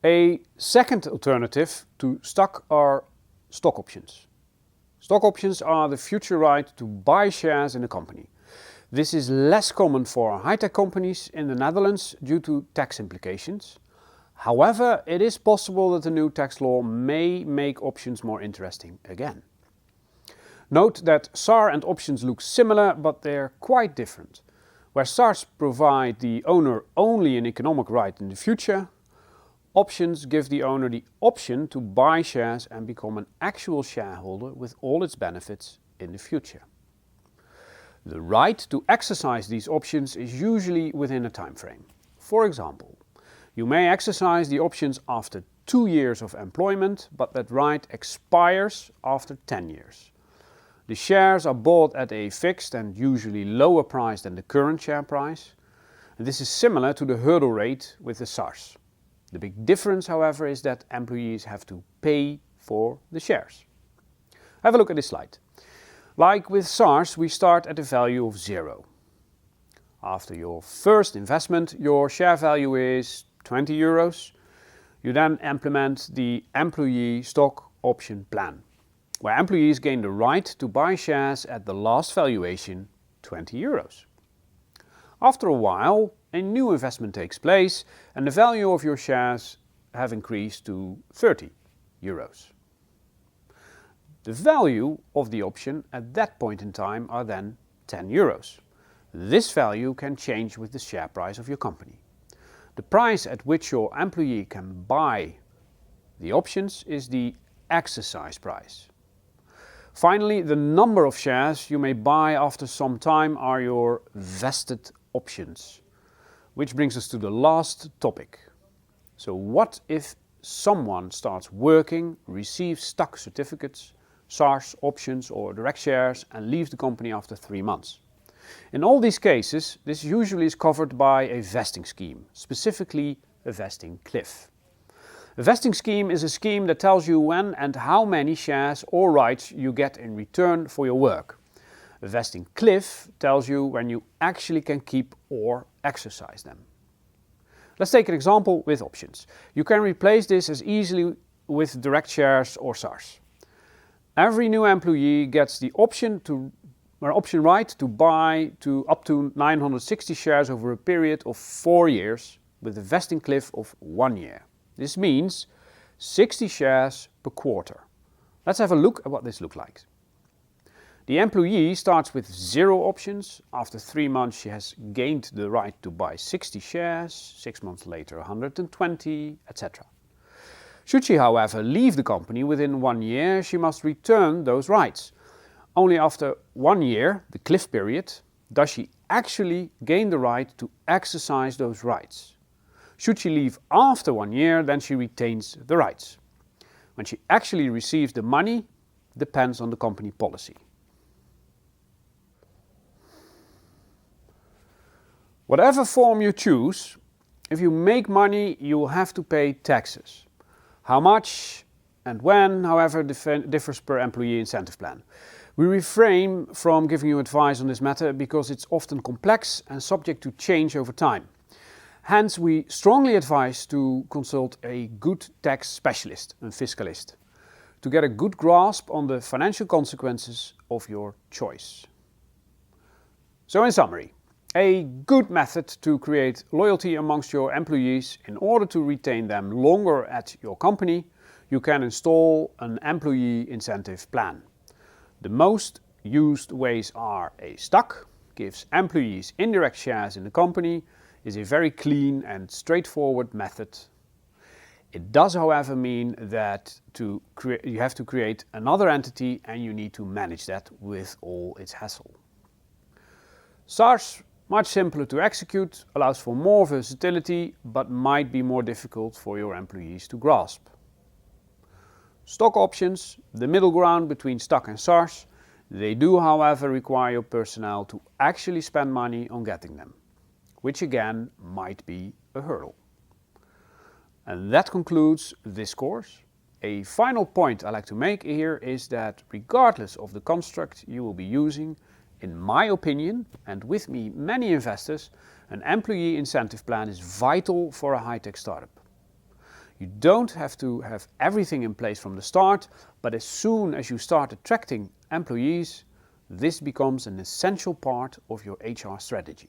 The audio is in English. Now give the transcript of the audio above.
A second alternative to stock are stock options. Stock options are the future right to buy shares in a company. This is less common for high-tech companies in the Netherlands due to tax implications. However, it is possible that the new tax law may make options more interesting again. Note that SAR and options look similar, but they're quite different. Where SARs provide the owner only an economic right in the future, options give the owner the option to buy shares and become an actual shareholder with all its benefits in the future. The right to exercise these options is usually within a time frame. For example, you may exercise the options after 2 years of employment, but that right expires after 10 years. The shares are bought at a fixed and usually lower price than the current share price. And this is similar to the hurdle rate with the SARs. The big difference, however, is that employees have to pay for the shares. Have a look at this slide. Like with SARs, we start at a value of 0. After your first investment, your share value is 20 euros. You then implement the employee stock option plan, where employees gain the right to buy shares at the last valuation, 20 euros. After a while, a new investment takes place and the value of your shares have increased to 30 euros. The value of the option at that point in time are then 10 euros. This value can change with the share price of your company. The price at which your employee can buy the options is the exercise price. Finally, the number of shares you may buy after some time are your vested options. Which brings us to the last topic. So what if someone starts working, receives stock certificates, SARs, options or direct shares and leaves the company after 3 months? In all these cases, this usually is covered by a vesting scheme, specifically a vesting cliff. A vesting scheme is a scheme that tells you when and how many shares or rights you get in return for your work. A vesting cliff tells you when you actually can keep or exercise them. Let's take an example with options. You can replace this as easily with direct shares or SARs. Every new employee gets the option right to buy up to 960 shares over a period of 4 years with a vesting cliff of 1 year. This means 60 shares per quarter. Let's have a look at what this looks like. The employee starts with 0 options. After 3 months she has gained the right to buy 60 shares, 6 months later 120, etc. Should she, however, leave the company within 1 year, she must return those rights. Only after 1 year, the cliff period, does she actually gain the right to exercise those rights. Should she leave after 1 year, then she retains the rights. When she actually receives the money depends on the company policy. Whatever form you choose, if you make money, you will have to pay taxes. How much and when, however, differs per employee incentive plan. We refrain from giving you advice on this matter because it's often complex and subject to change over time. Hence, we strongly advise to consult a good tax specialist, a fiscalist, to get a good grasp on the financial consequences of your choice. So in summary, a good method to create loyalty amongst your employees in order to retain them longer at your company, you can install an employee incentive plan. The most used ways are a stock, gives employees indirect shares in the company, is a very clean and straightforward method. It does, however, mean that you have to create another entity and you need to manage that with all its hassle. SARs, much simpler to execute, allows for more versatility, but might be more difficult for your employees to grasp. Stock options, the middle ground between stock and SARs, they do, however, require your personnel to actually spend money on getting them, which again might be a hurdle. And that concludes this course. A final point I like to make here is that regardless of the construct you will be using, in my opinion, and with me many investors, an employee incentive plan is vital for a high-tech startup. You don't have to have everything in place from the start, but as soon as you start attracting employees, this becomes an essential part of your HR strategy.